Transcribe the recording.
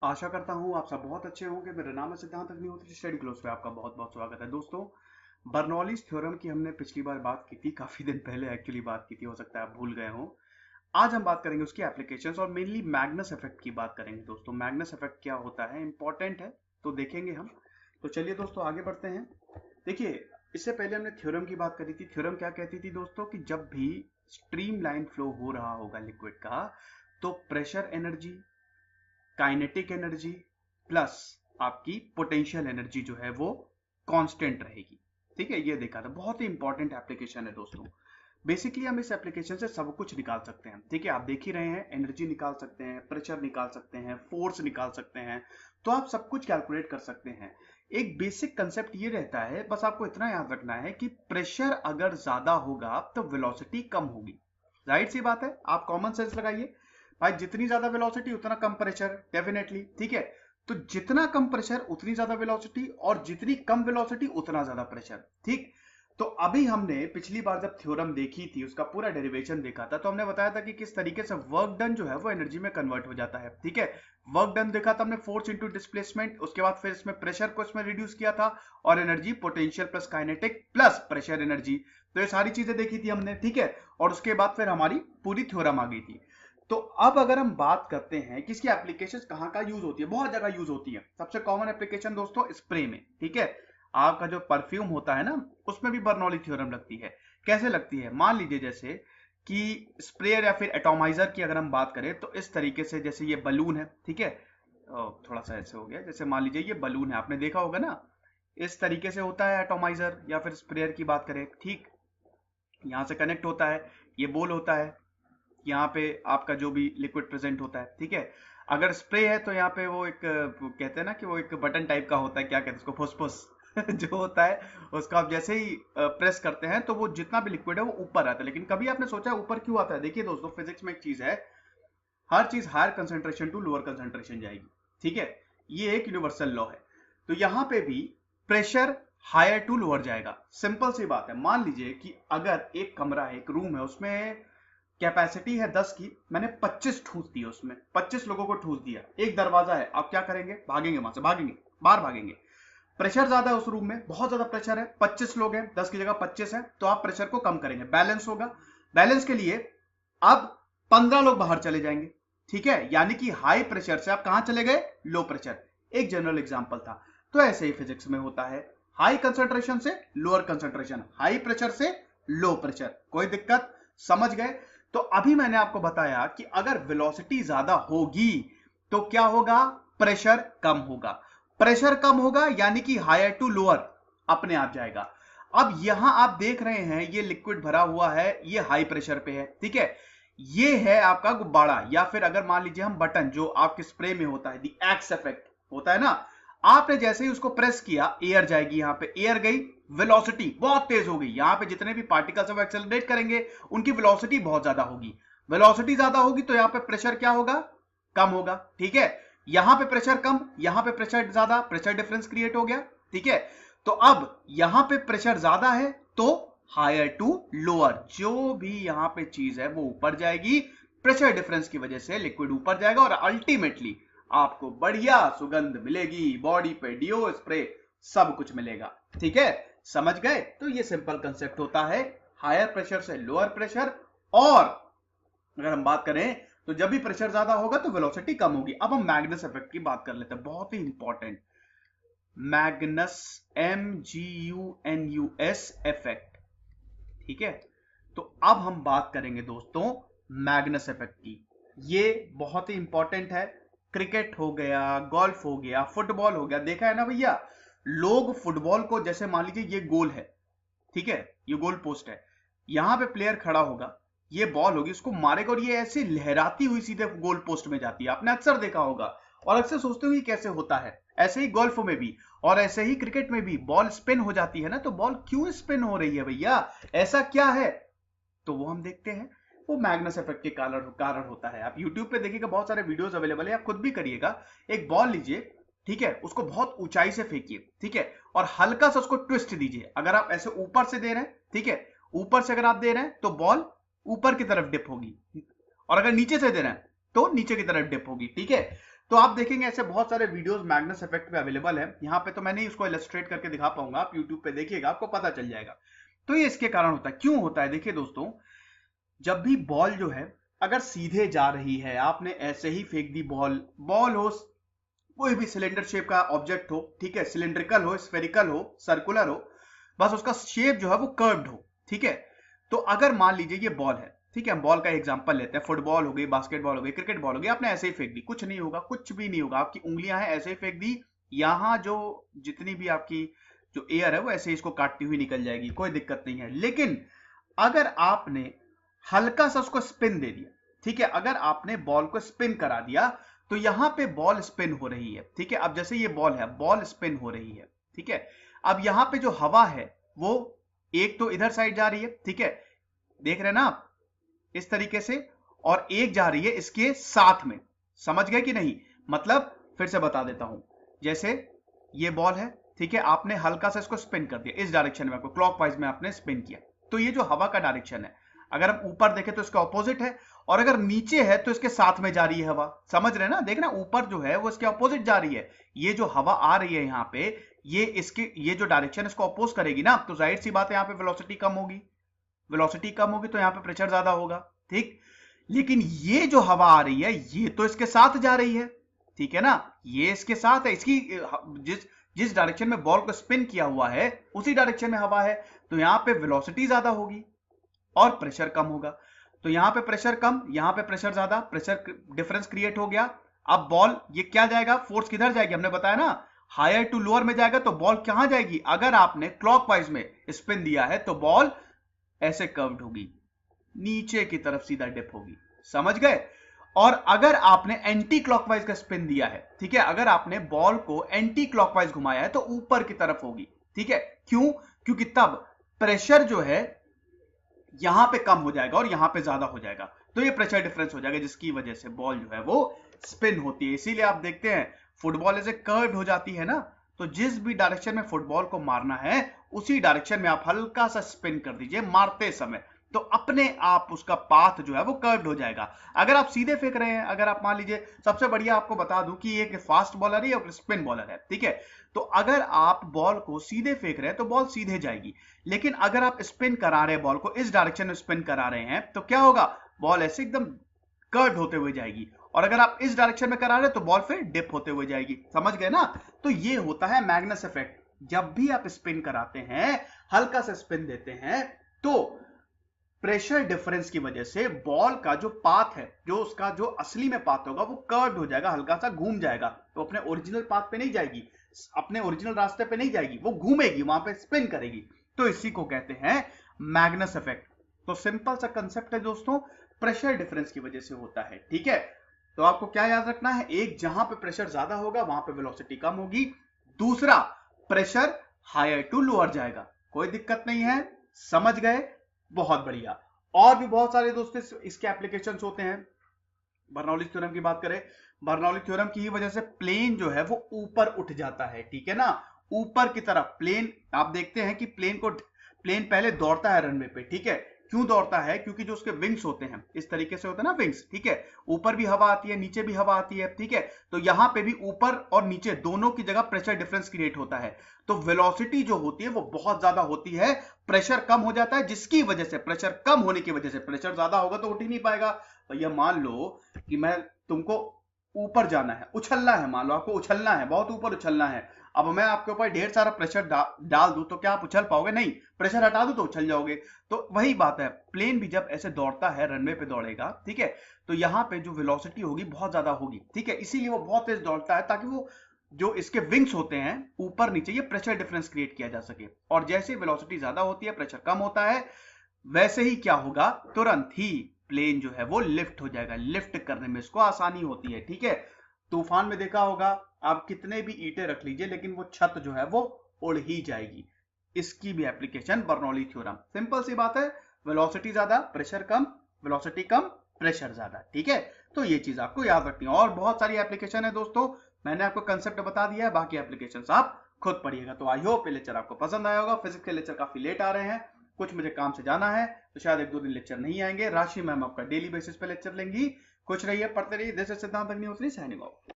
आशा करता हूँ आप सब बहुत अच्छे होंगे। मेरा नाम है सिद्धांत अग्निहोत्री। स्टडी क्लोज पे आपका बहुत बहुत स्वागत है दोस्तों। बर्नौलीज थ्योरम की हमने पिछली बार बात की थी, काफी दिन पहले एक्चुअली बात की थी, हो सकता है आप भूल गए हो। आज हम बात करेंगे उसकी एप्लीकेशंस और मेनली मैग्नस इफेक्ट की बात करेंगे दोस्तों। मैग्नस इफेक्ट क्या होता है, इंपॉर्टेंट है, तो देखेंगे हम। तो चलिए दोस्तों आगे बढ़ते हैं। देखिए, इससे पहले हमने थ्योरम की बात करी थी। थ्योरम क्या कहती थी दोस्तों कि जब भी स्ट्रीम लाइन फ्लो हो रहा होगा लिक्विड का, तो pressure energy, kinetic energy plus आपकी पोटेंशियल एनर्जी जो है वो कांस्टेंट रहेगी। ठीक है, ये देखा था, बहुत ही इंपॉर्टेंट एप्लीकेशन है दोस्तों। बेसिकली हम इस एप्लीकेशन से सब कुछ निकाल सकते हैं। ठीक है, आप देख ही रहे हैं, एनर्जी निकाल सकते हैं, प्रेशर निकाल सकते हैं, फोर्स निकाल सकते हैं, तो आप सब कुछ कैलकुलेट कर सकते हैं। एक बेसिक कंसेप्ट ये रहता है, बस आपको इतना याद रखना है कि प्रेशर अगर ज्यादा होगा तो वेलोसिटी कम होगी। राइट सी बात है, आप कॉमन सेंस लगाइए। भाई जितनी ज्यादा वेलोसिटी उतना कम प्रेशर, डेफिनेटली। ठीक है, तो जितना कम प्रेशर उतनी ज्यादा वेलोसिटी, और जितनी कम वेलोसिटी उतना ज्यादा प्रेशर। ठीक, तो अभी हमने पिछली बार जब थ्योरम देखी थी, उसका पूरा डेरिवेशन देखा था, तो हमने बताया था कि किस तरीके से वर्क डन जो है वो एनर्जी में कन्वर्ट हो जाता है। ठीक है, वर्क डन देखा था हमने, फोर्स इंटू डिस्प्लेसमेंट, उसके बाद फिर इसमें प्रेशर को इसमें रिड्यूस किया था, और energy potential plus kinetic plus pressure energy. तो ये सारी चीजें देखी थी हमने। ठीक है, और उसके बाद फिर हमारी पूरी थ्योरम आ गई थी। तो अब अगर हम बात करते हैं कि इसकी एप्लीकेशंस कहाँ कहाँ यूज होती है, बहुत जगह यूज होती है। सबसे कॉमन एप्लीकेशन दोस्तों स्प्रे में। ठीक है, आपका जो परफ्यूम होता है ना, उसमें भी बर्नौली थ्योरम लगती है। कैसे लगती है, मान लीजिए जैसे कि स्प्रेयर या फिर एटॉमाइजर की अगर हम बात करें, तो इस तरीके से, जैसे ये बलून है। ठीक है, थोड़ा सा ऐसे हो गया, जैसे मान लीजिए ये बलून है, आपने देखा होगा ना, इस तरीके से होता है एटॉमाइजर या फिर स्प्रेयर की बात करें। ठीक, यहाँ से कनेक्ट होता है, ये बोल होता है, यहाँ पे आपका जो भी लिक्विड प्रेजेंट होता है। ठीक है, अगर स्प्रे है तो यहाँ पे वो एक वो कहते हैं ना कि वो एक बटन टाइप का होता है, क्या कहते हैं उसको, फुसफुस जो होता है, उसको आप जैसे ही प्रेस करते हैं तो वो जितना भी लिक्विड है वो ऊपर आता है। लेकिन कभी आपने सोचा है ऊपर क्यों आता है? देखिए दोस्तों, फिजिक्स में एक चीज है, हर चीज higher concentration to lower concentration जाएगी। ठीक है, ये एक यूनिवर्सल लॉ है। तो यहाँ पे भी प्रेशर हायर टू लोअर जाएगा। सिंपल सी बात है, मान लीजिए कि अगर एक कमरा है, एक रूम है, उसमें कैपेसिटी है 10 की, मैंने 25 ठूस दिया, उसमें 25 लोगों को ठूस दिया। एक दरवाजा है, आप क्या करेंगे? भागेंगे, वहां से भागेंगे, बाहर भागेंगे। प्रेशर ज्यादा है उस रूम में, बहुत ज्यादा प्रेशर है, 25 लोग हैं, 10 की जगह 25 है, तो आप प्रेशर को कम करेंगे, बैलेंस होगा। बैलेंस के लिए अब 15 लोग बाहर चले जाएंगे। ठीक है, यानी कि हाई प्रेशर से आप कहां चले गए? Low pressure. एक जनरल एग्जांपल था। तो ऐसे ही फिजिक्स में होता है, हाई कंसंट्रेशन से लोअर कंसंट्रेशन, हाई प्रेशर से लो प्रेशर। कोई दिक्कत? समझ गए? तो अभी मैंने आपको बताया कि अगर वेलोसिटी ज्यादा होगी तो क्या होगा? प्रेशर कम होगा। प्रेशर कम होगा यानी कि हायर टू लोअर अपने आप जाएगा। अब यहां आप देख रहे हैं ये लिक्विड भरा हुआ है, ये हाई प्रेशर पे है। ठीक है, ये है आपका गुब्बारा, या फिर अगर मान लीजिए हम बटन जो आपके स्प्रे में होता है, दी एक्स इफेक्ट होता है ना, आपने जैसे ही उसको प्रेस किया, एयर जाएगी, यहां पे एयर गई, वेलोसिटी बहुत तेज हो गई। यहां पे जितने भी पार्टिकल्स है वो एक्सेलरेट करेंगे, उनकी वेलोसिटी बहुत ज्यादा होगी। वेलोसिटी ज्यादा होगी तो यहां पे प्रेशर क्या होगा? कम होगा। ठीक है, यहां पे प्रेशर कम, यहां पे प्रेशर ज्यादा, प्रेशर डिफरेंस क्रिएट हो गया। ठीक है, तो अब यहां पे प्रेशर ज्यादा है तो हायर टू लोअर, जो भी यहां पे चीज है वो ऊपर जाएगी। प्रेशर डिफरेंस की वजह से लिक्विड ऊपर जाएगा और अल्टीमेटली आपको बढ़िया सुगंध मिलेगी, बॉडी पे डिओ स्प्रे सब कुछ मिलेगा। ठीक है, समझ गए? तो ये सिंपल कंसेप्ट होता है, हायर प्रेशर से लोअर प्रेशर। और अगर हम बात करें तो जब भी प्रेशर ज्यादा होगा तो वेलोसिटी कम होगी। अब हम मैग्नस इफेक्ट की बात कर लेते हैं, बहुत ही इंपॉर्टेंट। Magnus, MGUNUS effect. ठीक है, तो अब हम बात करेंगे दोस्तों मैग्नस इफेक्ट की। ये बहुत ही इंपॉर्टेंट है। क्रिकेट हो गया, गोल्फ हो गया, फुटबॉल हो गया, देखा है ना भैया, लोग फुटबॉल को, जैसे मान लीजिए ये गोल है, ठीक है, ये गोल पोस्ट है, यहां पे प्लेयर खड़ा होगा, ये बॉल होगी, उसको मारेगा और ये ऐसे लहराती हुई सीधे गोल पोस्ट में जाती है। आपने अक्सर देखा होगा और अक्सर सोचते हुए कैसे होता है। ऐसे ही गोल्फ में भी और ऐसे ही क्रिकेट में भी बॉल स्पिन हो जाती है ना, तो बॉल क्यों स्पिन हो रही है भैया, ऐसा क्या है? तो वो हम देखते हैं, वो मैग्नस इफेक्ट के कारण होता है। आप YouTube पे देखिएगा, बहुत सारे वीडियोस अवेलेबल है, आप खुद भी करिएगा। एक बॉल लीजिए, ठीक है, उसको बहुत ऊंचाई से फेंकिए, ठीक है, और हल्का सा उसको ट्विस्ट दीजिए। अगर आप ऐसे ऊपर से दे रहे हैं, ठीक है, ऊपर से अगर आप दे रहे हैं तो बॉल ऊपर की तरफ डिप होगी, और अगर नीचे से दे रहे हैं तो नीचे की तरफ डिप होगी। ठीक है, तो आप देखेंगे ऐसे बहुत सारे वीडियोस मैग्नस इफेक्ट पे अवेलेबल है। यहाँ पे तो मैं नहीं इसको इलस्ट्रेट करके दिखा पाऊंगा, आप यूट्यूब पे देखिएगा आपको पता चल जाएगा। तो ये इसके कारण होता है। क्यों होता है? देखिए दोस्तों, जब भी बॉल जो है अगर सीधे जा रही है, आपने ऐसे ही फेंक दी बॉल, बॉल हो कोई भी सिलेंडर शेप का ऑब्जेक्ट हो, ठीक है, सिलेंड्रिकल हो, स्फेरिकल हो, सर्कुलर हो, बस उसका शेप जो है वो कर्व्ड हो, ठीक है। तो अगर मान लीजिए ये बॉल है, ठीक है, हम बॉल का एग्जांपल लेते हैं, फुटबॉल हो गई, बास्केटबॉल हो गई, क्रिकेट बॉल हो गई, आपने ऐसे ही फेंक दी, कुछ नहीं होगा, कुछ भी नहीं होगा, आपकी उंगलियां हैं ऐसे ही फेंक दी, यहां जो जितनी भी आपकी जो एयर है वो ऐसे ही इसको काटती हुई निकल जाएगी, कोई दिक्कत नहीं है। लेकिन अगर आपने हल्का सा उसको स्पिन दे दिया, ठीक है, अगर आपने बॉल को स्पिन करा दिया तो यहां पे बॉल स्पिन हो रही है, ठीक है। अब जैसे ये बॉल है, बॉल स्पिन हो रही है, ठीक है। अब यहां पे जो हवा है वो एक तो इधर साइड जा रही है, ठीक है, देख रहे हैं ना आप, इस तरीके से, और एक जा रही है इसके साथ में, समझ गए कि नहीं? मतलब फिर से बता देता हूं, जैसे ये बॉल है, ठीक है, आपने हल्का सा इसको स्पिन कर दिया इस डायरेक्शन में, आपको क्लॉकवाइज में आपने स्पिन किया, तो ये जो हवा का डायरेक्शन है, अगर हम ऊपर देखें तो इसका ऑपोजिट है, और अगर नीचे है तो इसके साथ में जा रही है हवा, समझ रहे हैं ना? देखना ऊपर जो है वो इसके ऑपोजिट जा रही है, ये जो हवा आ रही है यहाँ पे, ये इसके ये जो डायरेक्शन इसको अपोज करेगी ना, तो जाहिर सी बात है यहाँ पे वेलोसिटी कम होगी, वेलोसिटी कम होगी तो यहाँ पे प्रेशर ज्यादा होगा, ठीक। लेकिन ये जो हवा आ रही है ये तो इसके साथ जा रही है, ठीक है ना, ये इसके साथ है, इसकी जिस जिस डायरेक्शन में बॉल को स्पिन किया हुआ है उसी डायरेक्शन में हवा है, तो यहाँ पे वेलोसिटी ज्यादा होगी और प्रेशर कम होगा। तो यहां पे प्रेशर कम, यहां पे प्रेशर ज्यादा, प्रेशर डिफरेंस क्रिएट हो गया। अब बॉल ये क्या जाएगा, फोर्स किधर जाएगी, हमने बताया ना, हायर टू लोअर में जाएगा, तो बॉल कहां जाएगी, अगर आपने क्लॉकवाइज में स्पिन दिया है तो बॉल ऐसे कर्व्ड होगी, नीचे की तरफ सीधा डिप होगी, समझ गए। और अगर आपने एंटी क्लॉकवाइज का स्पिन दिया है, ठीक है, अगर आपने बॉल को एंटी क्लॉकवाइज घुमाया है तो ऊपर की तरफ होगी, ठीक है। क्यों? क्योंकि तब प्रेशर जो है यहां पे कम हो जाएगा और यहां पे ज्यादा हो जाएगा, तो ये प्रेशर डिफरेंस हो जाएगा, जिसकी वजह से बॉल जो है वो स्पिन होती है। इसीलिए आप देखते हैं फुटबॉल ऐसे कर्व्ड हो जाती है ना, तो जिस भी डायरेक्शन में फुटबॉल को मारना है उसी डायरेक्शन में आप हल्का सा स्पिन कर दीजिए मारते समय, तो अपने आप उसका पाथ जो है वो कर्व्ड हो जाएगा। अगर आप सीधे फेंक रहे हैं, अगर आप मान लीजिए, सबसे बढ़िया आपको बता दूं कि एक फास्ट बॉलर है और स्पिन बॉलर है, ठीक है, तो अगर आप बॉल को सीधे फेंक रहे हैं तो बॉल सीधे जाएगी, लेकिन अगर आप स्पिन करा रहे हैं बॉल को, इस डायरेक्शन में स्पिन करा रहे हैं, तो क्या होगा, बॉल ऐसे एकदम कर्व्ड होते हुए जाएगी, और अगर आप इस डायरेक्शन में करा रहे हैं तो बॉल फिर डिप होते हुए जाएगी, समझ गए ना? तो ये होता है मैग्नस इफेक्ट। जब भी आप स्पिन कराते हैं, हल्का सा स्पिन देते हैं, तो प्रेशर डिफरेंस की वजह से बॉल का जो पाथ है, जो उसका जो असली में पाथ होगा वो कर्व्ड हो जाएगा, हल्का सा घूम जाएगा, तो अपने ओरिजिनल पाथ पे नहीं जाएगी, अपने ओरिजिनल रास्ते पे नहीं जाएगी, वो घूमेगी, वहां पे स्पिन करेगी। तो इसी को कहते हैं मैग्नस इफेक्ट। तो सिंपल सा कंसेप्ट है दोस्तों, प्रेशर डिफरेंस की वजह से होता है, ठीक है। तो आपको क्या याद रखना है, एक, जहां पे प्रेशर ज्यादा होगा वहां पे वेलोसिटी कम होगी, दूसरा प्रेशर हायर टू लोअर जाएगा, कोई दिक्कत नहीं है, समझ गए? बहुत बढ़िया। और भी बहुत सारे दोस्तों इसके एप्लीकेशंस होते हैं। बर्नौलीज थ्योरम की बात करें, बर्नौली थ्योरम की वजह से प्लेन जो है वो ऊपर उठ जाता है, ठीक है ना, ऊपर की तरफ प्लेन, आप देखते हैं कि प्लेन पहले दौड़ता है रनवे पे, ठीक है, क्यों दौड़ता है, क्योंकि जो उसके विंग्स होते हैं इस तरीके से होते हैं ना विंग्स, ठीक है, ऊपर भी हवा आती है नीचे भी हवा आती है, ठीक है, तो यहां पे भी ऊपर और नीचे दोनों की जगह प्रेशर डिफरेंस क्रिएट होता है, तो वेलोसिटी जो होती है वो बहुत ज्यादा होती है, प्रेशर कम हो जाता है, जिसकी वजह से, प्रेशर कम होने की वजह से, प्रेशर ज्यादा होगा तो उठ ही नहीं पाएगा। भैया मान लो कि मैं तुमको ऊपर जाना है, उछलना है, मान लो आपको उछलना है, बहुत ऊपर उछलना है, अब मैं आपके ऊपर ढेर सारा प्रेशर डाल दूं तो क्या आप उछल पाओगे? नहीं, प्रेशर हटा दूं तो उछल जाओगे। तो वही बात है, प्लेन भी जब ऐसे दौड़ता है, रनवे पे दौड़ेगा, ठीक है, तो यहाँ पे जो वेलोसिटी होगी बहुत ज्यादा होगी, ठीक है, इसीलिए वो बहुत तेज दौड़ता है, ताकि वो जो इसके विंग्स होते हैं ऊपर नीचे, ये प्रेशर डिफरेंस क्रिएट किया जा सके, और जैसे वेलोसिटी ज्यादा होती है, प्रेशर कम होता है, वैसे ही क्या होगा, तुरंत ही प्लेन जो है वो लिफ्ट हो जाएगा, लिफ्ट करने में इसको आसानी होती है, ठीक है। तूफान में देखा होगा आप, कितने भी ईंटें रख लीजिए लेकिन वो छत जो है वो उड़ ही जाएगी। इसकी भी एप्लीकेशन बर्नौली थ्योरम, सिंपल सी बात है, वेलोसिटी ज्यादा प्रेशर कम, वेलोसिटी कम प्रेशर ज्यादा, ठीक है। तो ये चीज आपको याद रखनी है, और बहुत सारी एप्लीकेशन है दोस्तों, मैंने आपको कंसेप्ट बता दिया है, बाकी एप्लीकेशन आप खुद पढ़िएगा। तो आई होप ये लेक्चर आपको पसंद आया होगा। फिजिक्स के लेक्चर काफी लेट आ रहे हैं, कुछ मुझे काम से जाना है, तो शायद 1-2 दिन लेक्चर नहीं आएंगे। राशि मैम आपका डेली बेसिस पे लेक्चर लेंगी। खुश रहिए, पढ़ते रहिए। दिस इज सिद्धांत अग्निहोत्री साइनिंग ऑफ।